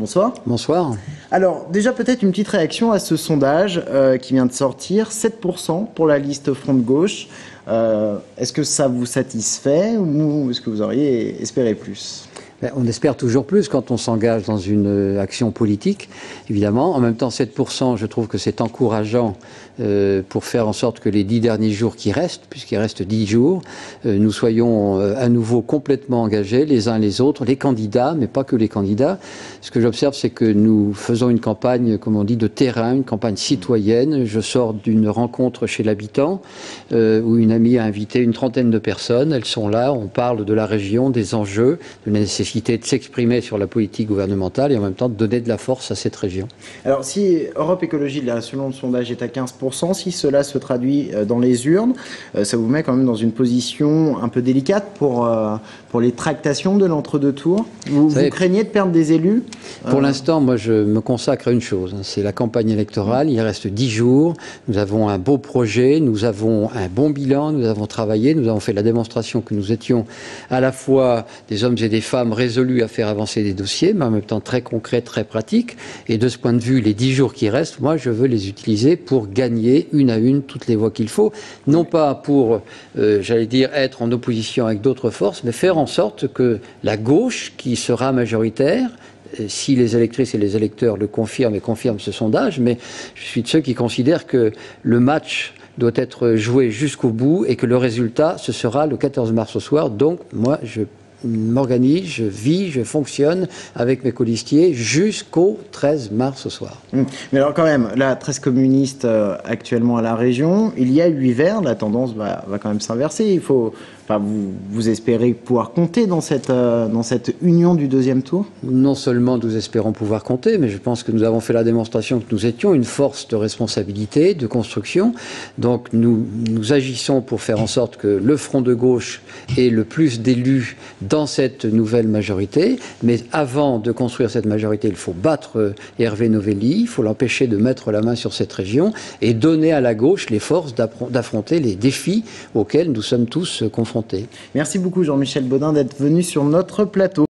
Bonsoir. Bonsoir. Alors, déjà peut-être une petite réaction à ce sondage qui vient de sortir. 7% pour la liste Front de Gauche. Est-ce que ça vous satisfait ou est-ce que vous auriez espéré plus ? On espère toujours plus quand on s'engage dans une action politique, évidemment. En même temps, 7%, je trouve que c'est encourageant pour faire en sorte que les 10 derniers jours qui restent, puisqu'il reste 10 jours, nous soyons à nouveau complètement engagés, les uns les autres, les candidats, mais pas que les candidats. Ce que j'observe, c'est que nous faisons une campagne, comme on dit, de terrain, une campagne citoyenne. Je sors d'une rencontre chez l'habitant où une amie a invité une trentaine de personnes. Elles sont là, on parle de la région, des enjeux, de la nécessité de s'exprimer sur la politique gouvernementale et en même temps de donner de la force à cette région. Alors si Europe Écologie, selon le sondage, est à 15%, si cela se traduit dans les urnes, ça vous met quand même dans une position un peu délicate pour les tractations de l'entre-deux tours. Vous craignez de perdre des élus ? Pour l'instant, moi je me consacre à une chose, c'est la campagne électorale. Il reste 10 jours, nous avons un beau projet, nous avons un bon bilan, nous avons travaillé, nous avons fait la démonstration que nous étions à la fois des hommes et des femmes résolus à faire avancer des dossiers, mais en même temps très concrets, très pratiques. Et de ce point de vue, les 10 jours qui restent, moi, je veux les utiliser pour gagner une à une toutes les voix qu'il faut. Non pas pour, j'allais dire, être en opposition avec d'autres forces, mais faire en sorte que la gauche, qui sera majoritaire, si les électrices et les électeurs le confirment et confirment ce sondage, mais je suis de ceux qui considèrent que le match doit être joué jusqu'au bout et que le résultat, ce sera le 14 mars au soir. Donc, moi, je m'organise, je vis, je fonctionne avec mes colistiers jusqu'au 13 mars au soir. Mais alors quand même, la 13 communiste actuellement à la région, il y a 8 Verts, la tendance va quand même s'inverser. Il faut, vous espérez pouvoir compter dans cette union du deuxième tour ? Non seulement nous espérons pouvoir compter, mais je pense que nous avons fait la démonstration que nous étions une force de responsabilité, de construction. Donc nous agissons pour faire en sorte que le Front de Gauche ait le plus d'élus dans cette nouvelle majorité. Mais avant de construire cette majorité, il faut battre Hervé Novelli, il faut l'empêcher de mettre la main sur cette région et donner à la gauche les forces d'affronter les défis auxquels nous sommes tous confrontés. Merci beaucoup Jean-Michel Bodin d'être venu sur notre plateau.